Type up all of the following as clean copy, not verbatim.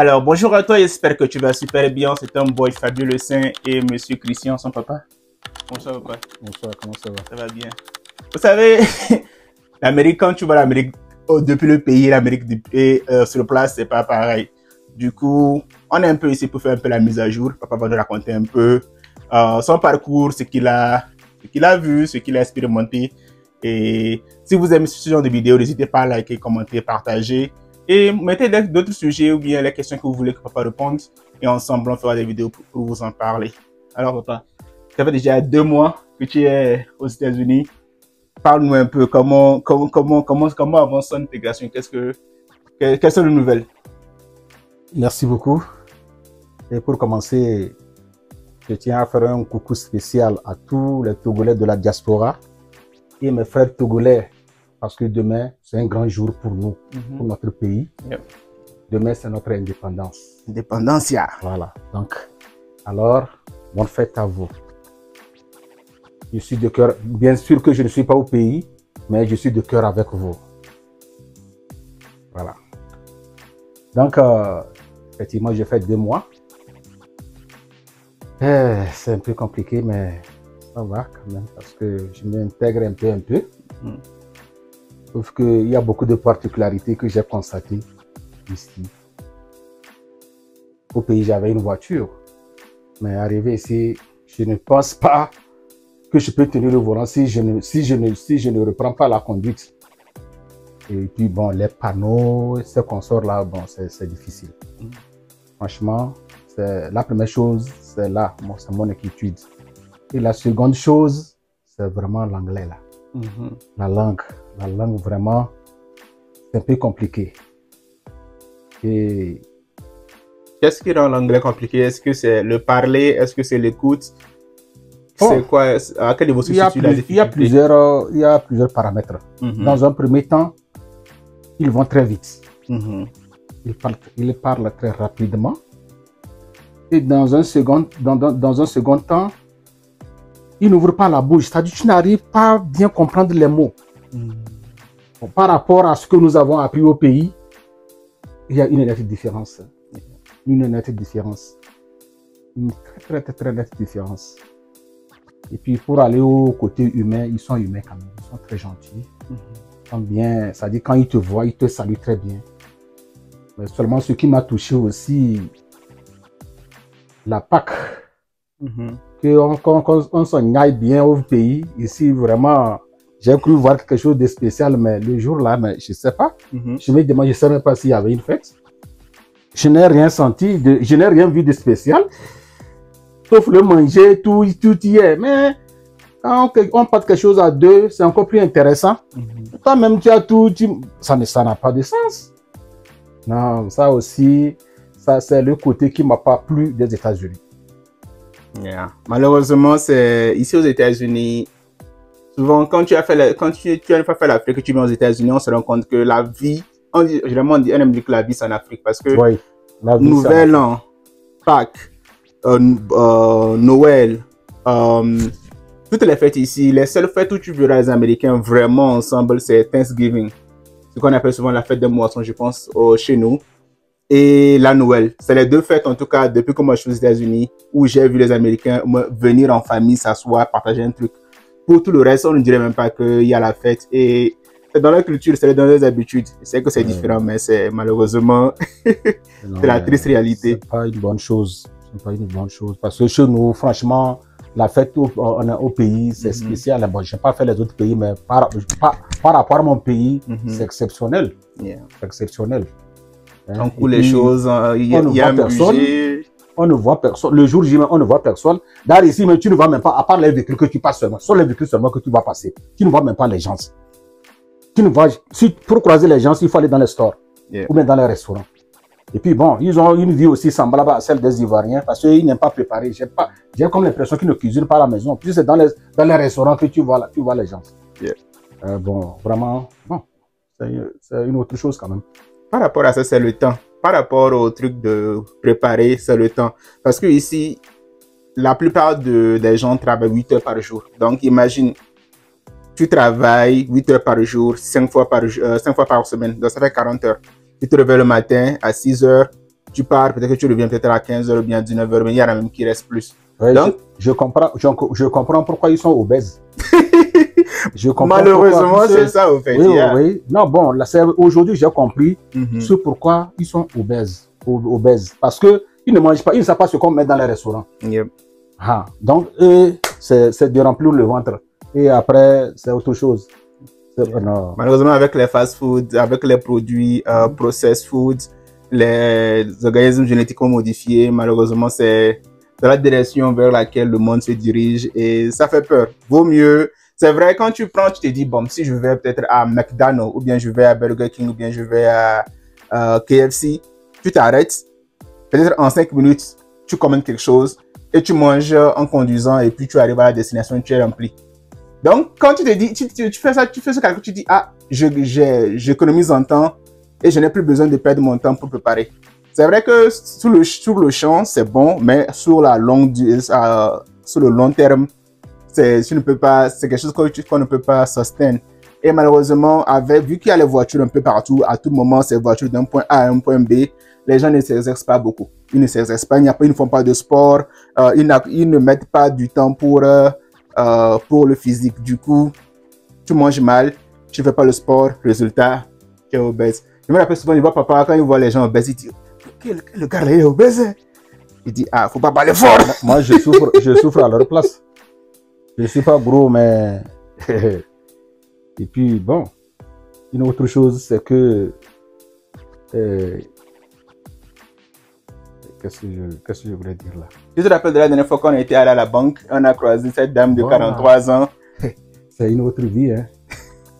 Alors, bonjour à toi, j'espère que tu vas super bien. C'est un boy Fabio Le Saint et monsieur Christian, son papa. Bonsoir, papa. Bonsoir, comment ça va? Ça va bien. Vous savez, l'Amérique, quand tu vois l'Amérique depuis le pays, l'Amérique sur place, c'est pas pareil. Du coup, on est un peu ici pour faire un peu la mise à jour. Papa va nous raconter un peu son parcours, ce qu'il a vu, ce qu'il a expérimenté. Et si vous aimez ce genre de vidéo, n'hésitez pas à liker, commenter, partager. Et mettez d'autres sujets ou bien les questions que vous voulez que papa réponde. Et ensemble, on fera des vidéos pour vous en parler. Alors, papa, ça fait déjà 2 mois que tu es aux États-Unis. Parle-nous un peu comment avance son intégration. Quelles sont les nouvelles? Merci beaucoup. Et pour commencer, je tiens à faire un coucou spécial à tous les Togolais de la diaspora et mes frères togolais. Parce que demain, c'est un grand jour pour nous, pour notre pays. Yep. Demain, c'est notre indépendance. Indépendance, yeah. Voilà. Donc, alors, bonne fête à vous. Je suis de cœur, bien sûr que je ne suis pas au pays, mais je suis de cœur avec vous. Voilà. Donc, effectivement, j'ai fait 2 mois. C'est un peu compliqué, mais ça va quand même, parce que je m'intègre un peu. Sauf qu'il y a beaucoup de particularités que j'ai constatées ici. Au pays, j'avais une voiture. Mais arrivé ici, je ne pense pas que je peux tenir le volant si je ne reprends pas la conduite. Et puis bon, les panneaux, ces consorts-là, bon, c'est difficile. Franchement, la première chose, c'est là, c'est mon inquiétude. Et la seconde chose, c'est vraiment l'anglais là. La langue vraiment, c'est un peu compliqué. Et qu'est-ce qui rend l'anglais compliqué? Est-ce que c'est le parler? Est-ce que c'est l'écoute? C'est quoi? À quel niveau se situe la difficulté? Il y a plusieurs paramètres. Dans un premier temps, ils vont très vite. Ils parlent très rapidement. Et dans un second temps, ils n'ouvrent pas la bouche. C'est-à-dire que tu n'arrives pas à bien comprendre les mots. Bon, par rapport à ce que nous avons appris au pays, il y a une nette différence. Une nette différence. Une très nette différence. Et puis pour aller au côté humain, ils sont humains quand même. Ils sont très gentils. Ils sont bien. C'est-à-dire quand ils te voient, ils te saluent très bien. Mais seulement ce qui m'a touché aussi, la Pâque. Qu'on s'en aille bien au pays. Ici, vraiment, j'ai cru voir quelque chose de spécial, mais le jour-là, je ne sais pas. Je me demande, je ne sais même pas s'il y avait une fête. Je n'ai rien senti, je n'ai rien vu de spécial. Sauf le manger, tout y est. Mais quand on parle quelque chose à deux, c'est encore plus intéressant. Toi-même, tu as tout, ça n'a pas de sens. Non, ça aussi, ça c'est le côté qui ne m'a pas plu des États-Unis. Yeah. Malheureusement, c'est ici aux États-Unis. Souvent, quand tu as fait l'Afrique, que tu viens aux États-Unis, on se rend compte que la vie, généralement, on aime dire que la vie c'est en Afrique parce que oui, Nouvel An, Pâques, Noël, toutes les fêtes ici, les seules fêtes où tu verras les Américains vraiment ensemble, c'est Thanksgiving. Ce qu'on appelle souvent la fête des moissons, je pense, chez nous. Et la Noël. C'est les 2 fêtes, en tout cas, depuis que moi je suis aux États-Unis, où j'ai vu les Américains venir en famille, s'asseoir, partager un truc. Pour tout le reste, on ne dirait même pas qu'il y a la fête. Et c'est dans leur culture, c'est dans leurs habitudes. C'est que c'est différent, mais c'est malheureusement c'est la triste réalité. C'est pas une bonne chose. C'est pas une bonne chose. Parce que chez nous, franchement, la fête au pays, c'est spécial. Bon, je n'ai pas fait les autres pays, mais par rapport à mon pays, c'est exceptionnel. C'est exceptionnel. On coule les choses, il y a un budget. On ne voit personne. Le jour J, on ne voit personne. D'ailleurs, ici, mais tu ne vois même pas, à part les véhicules que tu passes seulement, sur les véhicules seulement que tu vas passer. Tu ne vois même pas les gens. Pour croiser les gens, il faut aller dans les stores ou même dans les restaurants. Et puis bon, ils ont une vie aussi semblable à celle des Ivoiriens parce qu'ils n'aiment pas préparer. J'ai comme l'impression qu'ils ne cuisinent pas à la maison. Puis c'est dans les restaurants que tu vois les gens. Bon, vraiment, bon, c'est une autre chose quand même. Par rapport à ça, c'est le temps. Par rapport au truc de préparer, c'est le temps. Parce que ici, la plupart des gens travaillent 8 heures par jour. Donc, imagine, tu travailles 8 heures par jour, 5 fois par semaine. Donc, ça fait 40 heures. Tu te réveilles le matin à 6 heures, tu pars, peut-être que tu reviens peut-être à 15h ou bien 19h, mais il y en a même qui restent plus. Ouais, Donc, je comprends pourquoi ils sont obèses. Malheureusement, c'est ça, au fait. Oui, oui. Non, bon, aujourd'hui, j'ai compris ce pourquoi ils sont obèses. Parce qu'ils ne mangent pas, ils ne savent pas ce qu'on met dans les restaurants. Yep. Ah, donc, c'est de remplir le ventre. Et après, c'est autre chose. Non. Malheureusement, avec les fast-foods, avec les produits processed foods, les organismes génétiquement modifiés, malheureusement, c'est dans la direction vers laquelle le monde se dirige et ça fait peur. Vaut mieux. C'est vrai, quand tu prends, tu te dis, bon, si je vais peut-être à McDonald's, ou bien je vais à Burger King, ou bien je vais à KFC, tu t'arrêtes. Peut-être en 5 minutes, tu commandes quelque chose et tu manges en conduisant et puis tu arrives à la destination, tu es rempli. Donc, quand tu te dis, tu fais ça, tu fais ce calcul, tu dis, ah, j'économise en temps et je n'ai plus besoin de perdre mon temps pour préparer. C'est vrai que sur le champ, c'est bon, mais sur le long terme, c'est quelque chose qu'on ne peut pas soutenir. Et malheureusement, vu qu'il y a les voitures un peu partout, à tout moment, ces voitures d'un point A à un point B, les gens ne s'exercent pas beaucoup. Ils ne s'exercent pas, ils ne font pas de sport, ils ne mettent pas du temps pour le physique. Du coup, tu manges mal, tu ne fais pas le sport, résultat, tu es obèse. Je me rappelle souvent, je vois papa, quand il voit les gens obèses, il dit, le gars là, il est obèse. Il dit, ah, faut pas parler fort. Moi, je souffre à leur place. Je ne suis pas gros, mais... Et puis, bon, une autre chose, c'est que... Qu'est-ce que je voulais dire là? Tu te rappelles de la dernière fois qu'on était allé à la banque, on a croisé cette dame de 43 ans. C'est une autre vie, hein.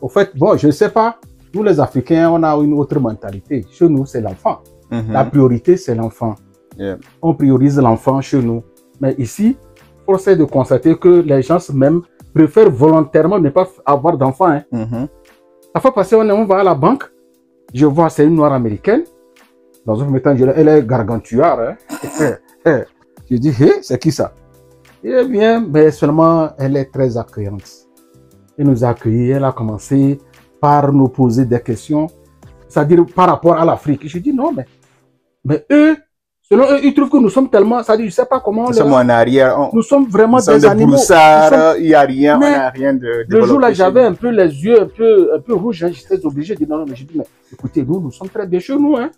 Au fait, bon, je ne sais pas, nous les Africains, on a une autre mentalité. Chez nous, c'est l'enfant. La priorité, c'est l'enfant. Yeah. On priorise l'enfant chez nous. Mais ici, force est de constater que les gens même préfèrent volontairement ne pas avoir d'enfants. Hein. La fois passée, on va à la banque, je vois, c'est une noire américaine. Dans un premier temps, elle est gargantuare. Hein. Je dis, hé, c'est qui ça? Eh bien, mais seulement, elle est très accueillante. Elle nous a accueillis, elle a commencé par nous poser des questions, c'est-à-dire par rapport à l'Afrique. Je dis, non, mais eux, selon eux, ils trouvent que nous sommes tellement, c'est-à-dire, je ne sais pas comment... Nous sommes en arrière. Nous sommes vraiment des animaux. Il n'y a rien, on n'a rien de... Le jour là, j'avais un peu les yeux un peu rouges, hein, j'étais obligé de dire non, mais je dis, mais écoutez, nous sommes très bien chez nous, hein.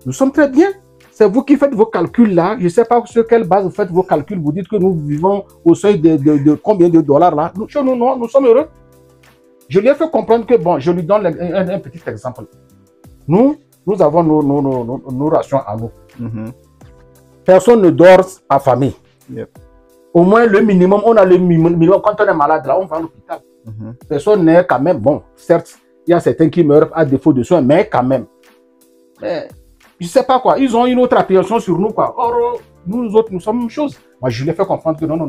Nous sommes très bien. C'est vous qui faites vos calculs là. Je ne sais pas sur quelle base vous faites vos calculs. Vous dites que nous vivons au seuil de combien de dollars là. Chez nous, non, nous sommes heureux. Je lui ai fait comprendre que, bon, je lui donne un petit exemple. Nous avons nos rations à nous. Personne ne dort affamé. Yep. Au moins le minimum, on a le minimum. Quand on est malade là, on va à l'hôpital. Personne n'est quand même, bon, certes, il y a certains qui meurent à défaut de soins, mais quand même. Mais, je ne sais pas quoi, ils ont une autre appréhension sur nous quoi. Or, nous autres, nous sommes une chose. Moi, je lui ai fait comprendre que non.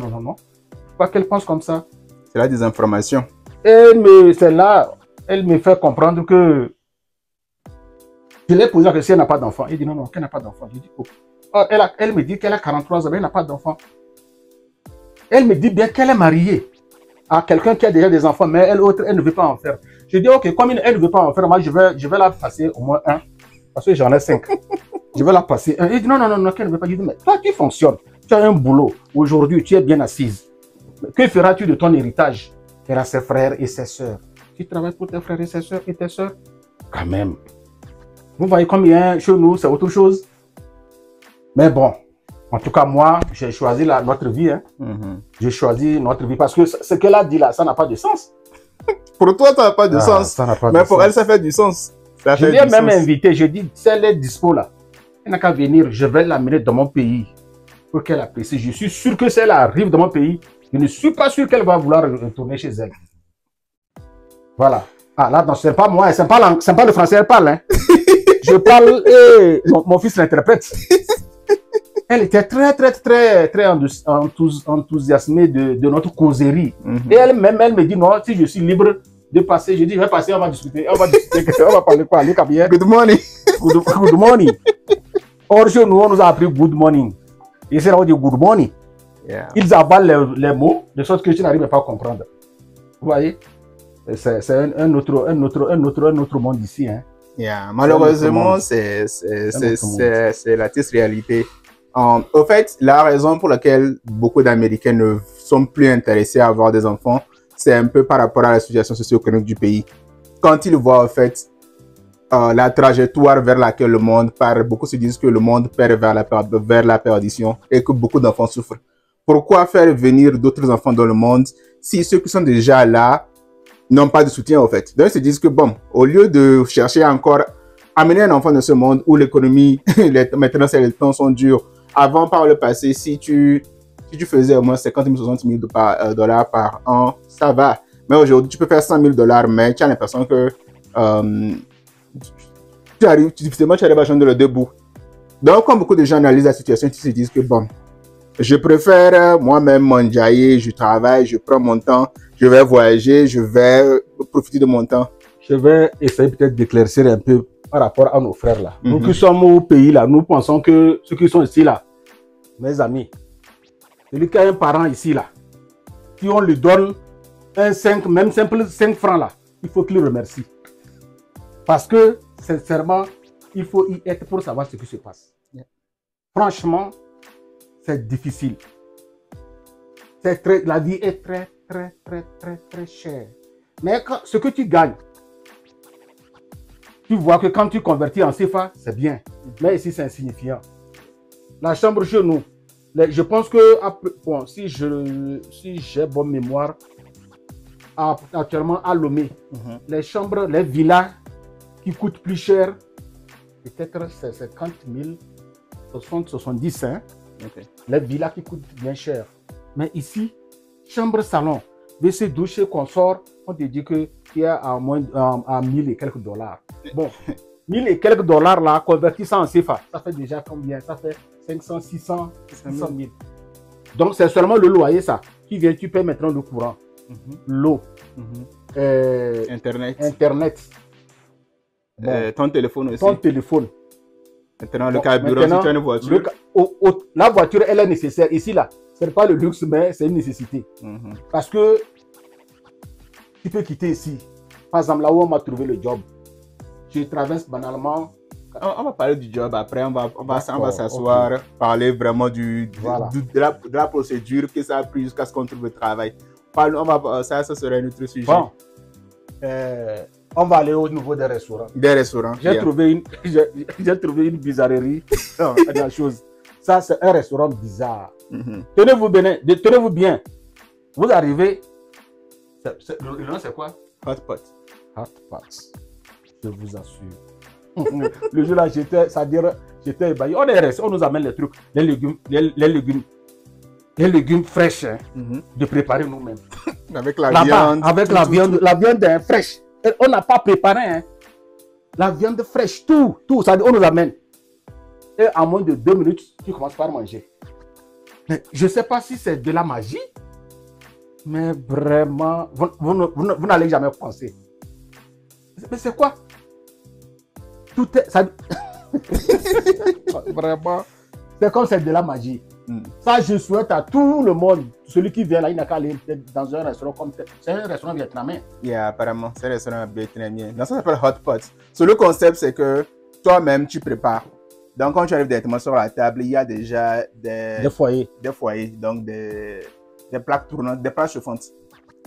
Pourquoi qu'elle pense comme ça? C'est la désinformation. Celle-là, elle me fait comprendre que... Je l'ai posé la question, elle n'a pas d'enfant. Elle dit non, qu'elle n'a pas d'enfant. Je dis, oh. Elle me dit qu'elle a 43 ans, mais elle n'a pas d'enfant. Elle me dit bien qu'elle est mariée à quelqu'un qui a déjà des enfants, mais elle ne veut pas en faire. Je dis, ok, comme elle ne veut pas en faire, moi, je vais la passer au moins un. Parce que j'en ai 5. Je vais la passer un. Il dit, non, qu'elle ne veut pas. Je dis, mais toi, tu fonctionnes. Tu as un boulot. Aujourd'hui, tu es bien assise. Que feras-tu de ton héritage? Elle a ses frères et ses sœurs. Tu travailles pour tes frères et ses sœurs et tes sœurs? Quand même. Vous voyez combien chez nous, c'est autre chose. Mais bon, en tout cas, moi, j'ai choisi notre vie. Hein. J'ai choisi notre vie parce que ce qu'elle a dit là, ça n'a pas de sens. Pour toi, ça n'a pas de sens. Ça n'a pas mais de pour sens. elle, ça fait du sens. Je l'ai même invité. Je dis, si elle est dispo là, elle n'a qu'à venir. Je vais l'amener dans mon pays pour qu'elle apprécie. Je suis sûr que si elle arrive dans mon pays, je ne suis pas sûr qu'elle va vouloir retourner chez elle. Voilà. Ah là, non, c'est pas moi, c'est pas le français, elle parle. Hein. Je parle et mon fils l'interprète. Elle était très enthousiasmée de notre causerie. Et elle-même, elle me dit, non, si je suis libre de passer, je dis, je vais passer, on va discuter, on va parler quoi, les cabières. Good morning. Good morning. Or, chez nous, on nous a appris good morning. Et c'est là où on dit good morning. Yeah. Ils avalent les mots, de sorte que tu n'arrives pas à comprendre. Vous voyez? C'est un autre monde ici. Hein. Yeah, malheureusement, c'est la triste réalité. Au fait, la raison pour laquelle beaucoup d'Américains ne sont plus intéressés à avoir des enfants, c'est un peu par rapport à la situation socio-économique du pays. Quand ils voient, en fait, la trajectoire vers laquelle le monde part, beaucoup se disent que le monde perd vers la perdition et que beaucoup d'enfants souffrent. Pourquoi faire venir d'autres enfants dans le monde si ceux qui sont déjà là n'ont pas de soutien, en fait? Donc, ils se disent que, bon, au lieu de chercher encore amener un enfant dans ce monde où l'économie, maintenant, les temps sont durs. Avant, par le passé, si tu faisais au moins 50 000, 60 000 dollars par an, ça va. Mais aujourd'hui, tu peux faire 100 000 dollars, mais tu as l'impression que tu arrives à joindre le debout. Donc, quand beaucoup de gens analysent la situation, ils se disent que, bon, je préfère moi-même m'enjailler, je travaille, je prends mon temps, je vais voyager, je vais profiter de mon temps. Je vais essayer peut-être d'éclaircir un peu par rapport à nos frères là. Nous qui sommes au pays là, nous pensons que ceux qui sont ici là, mes amis, celui qui a un parent ici là, si on lui donne un 5, même simple 5 francs là, il faut qu'il remercie. Parce que, sincèrement, il faut y être pour savoir ce qui se passe. Yeah. Franchement, c'est difficile. La vie est très chère. Mais ce que tu gagnes, tu vois que quand tu convertis en CFA, c'est bien. Mais ici, c'est insignifiant. La chambre chez nous, je pense que, bon, si j'ai bonne mémoire, actuellement à Lomé, les chambres, les villas qui coûtent plus cher, peut-être c'est 50 000, 60, 70, hein. Okay. Les villas qui coûtent bien cher. Mais ici, chambre, salon, WC, douche, consort, on te dit qu'il y a à moins à 1000 et quelques dollars. Bon, 1000 et quelques dollars là, convertis ça en CFA, ça fait déjà combien? Ça fait 500, 600, 600 000. Donc c'est seulement le loyer ça. Qui vient, tu payes maintenant le courant, l'eau, Internet. Bon, ton téléphone aussi. Ton téléphone. Maintenant, le carburant, si tu as une voiture. La voiture, elle est nécessaire. Ici, là, ce n'est pas le luxe, mais c'est une nécessité. Parce que tu peux quitter ici. Par exemple, là où on m'a trouvé le job, je traverse banalement. On va parler du job après. On va s'asseoir, parler vraiment de la procédure que ça a pris jusqu'à ce qu'on trouve le travail. Ça serait un autre sujet. Bon. On va aller au niveau des restaurants. Des restaurants. J'ai trouvé une bizarrerie. Non, la chose. Ça, c'est un restaurant bizarre. Tenez-vous bien. Vous arrivez. Le nom, c'est quoi? Hot pot. Hot pot. Je vous assure. Le jour là, j'étais ébahi. On nous amène les trucs, les légumes fraîches, hein, de préparer nous-mêmes. Avec la viande. Avec la viande est fraîche. On n'a pas préparé, hein. La viande fraîche, tout, ça, on nous amène. Et en moins de 2 minutes, tu commences par manger. Mais je ne sais pas si c'est de la magie, mais vraiment, vous n'allez jamais penser. Mais c'est quoi? Tout est... Ça... Vraiment, c'est comme c'est de la magie. Ça, je souhaite à tout le monde, celui qui vient là, il n'a qu'à aller dans un restaurant comme tel. C'est un restaurant vietnamien. Yeah, apparemment, c'est un restaurant vietnamien. Donc, ça s'appelle Hot Pot. So, le concept, c'est que toi-même, tu prépares. Donc, quand tu arrives directement sur la table, il y a déjà des foyers. Donc, des plaques tournantes, des plaques chauffantes.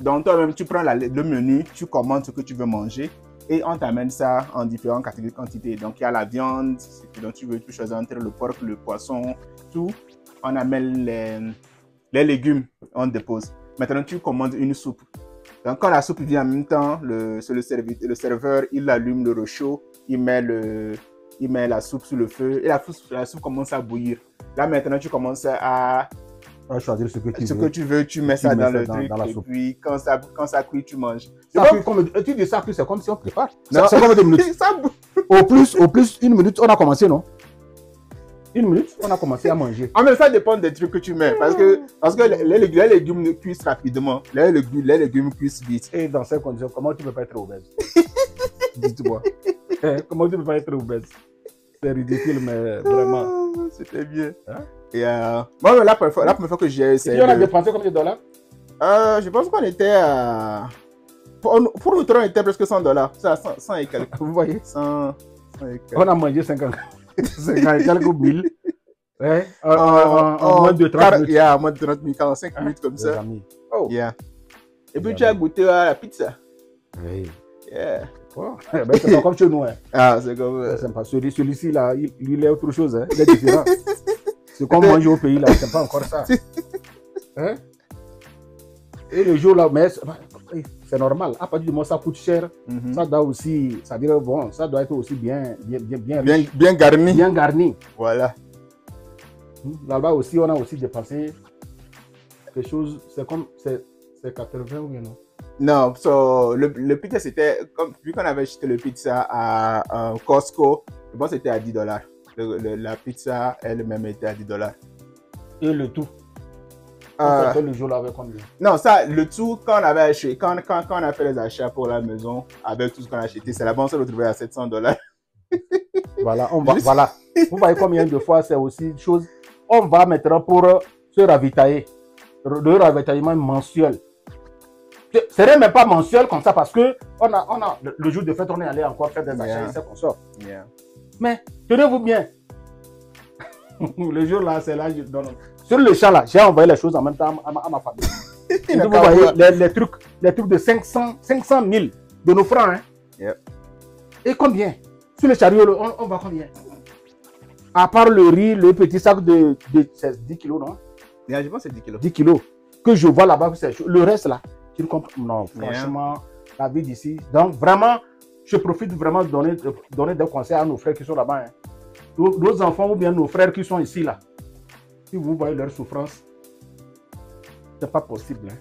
Donc, toi-même, tu prends le menu, tu commandes ce que tu veux manger et on t'amène ça en différentes catégories de quantité. Donc, il y a la viande, ce dont tu veux, tu choisis entre le porc, le poisson, tout. On amène les légumes, on dépose. Maintenant, tu commandes une soupe. Donc, quand la soupe vient en même temps, le serveur, il allume le réchaud, il met la soupe sur le feu et la soupe commence à bouillir. Là, maintenant, tu commences à choisir ce que tu veux. Tu mets ça dans le truc et puis quand ça cuit, tu manges. Tu dis ça cuit, c'est comme si on prépare. C'est comme 2 minutes. Au plus, 1 minute, on a commencé, non? 1 minute, on a commencé à manger. Ah, mais ça dépend des trucs que tu mets. Parce que les légumes cuisent rapidement. Les légumes cuisent vite. Et dans ces conditions, comment tu peux pas être obèse? Dites-moi. Comment tu peux pas être obèse? C'est ridicule, mais vraiment. C'était bien. Hein? Et moi, la première fois que j'ai essayé. Et on a dépensé combien de dollars? Je pense qu'on était à pour nous, on était presque $100. Ça, 100 et quelques. Vous voyez? 100 et quelques. On a mangé 50 et quelques mille. Ouais, en moins de 30 minutes. Yeah, moins de 30 minutes, 45 minutes comme ça. Oh. Yeah. Et puis tu as goûté à la pizza. Oui. Yeah. Oh. Ben, c'est pas comme chez nous. Hein. Ah, c'est comme. C'est pas celui-ci là, il est autre chose. Hein. Il est différent. C'est comme manger au pays là, c'est pas encore ça. Hein? Et le jour là, mais c'est normal. À partir du moment où ça coûte cher, ça doit aussi, ça dirait bon, ça doit être aussi bien garni. Bien garni. Voilà. Là-bas aussi, on a aussi dépensé quelque chose, c'est comme, c'est 80 ou bien non? Non, so, le pizza c'était, vu qu'on avait acheté le pizza à Costco, je pense que c'était à $10. La pizza elle-même était à $10. Et le tout? Le jour là avec combien? Non, ça, le tout, quand on avait acheté, quand on a fait les achats pour la maison, avec tout ce qu'on a acheté, c'est là-bas on s'est retrouvé à $700. Voilà, voilà. Vous voyez combien de fois c'est aussi une chose. On va maintenant pour se ravitailler. Le ravitaillement mensuel. Ce n'est même pas mensuel comme ça parce que on a le jour de fête, on est allé encore faire des achats et c'est qu'on sort. Yeah. Mais tenez-vous bien. Le jour là, c'est là, sur le champ là, j'ai envoyé les choses en même temps à ma famille. Vous voyez les trucs de 500 000 de nos francs. Hein? Yep. Et combien? Sur le chariot, on va combien? À part le riz, le petit sac de 10 kilos, non? Yeah, je pense que c'est 10 kilos. 10 kilos. Que je vois là-bas, le reste là, tu ne comprends? Non, franchement, la vie d'ici. Donc vraiment, je profite vraiment de donner des conseils à nos frères qui sont là-bas. Hein. Nos enfants ou bien nos frères qui sont ici là. Si vous voyez leur souffrance, c'est pas possible. Hein.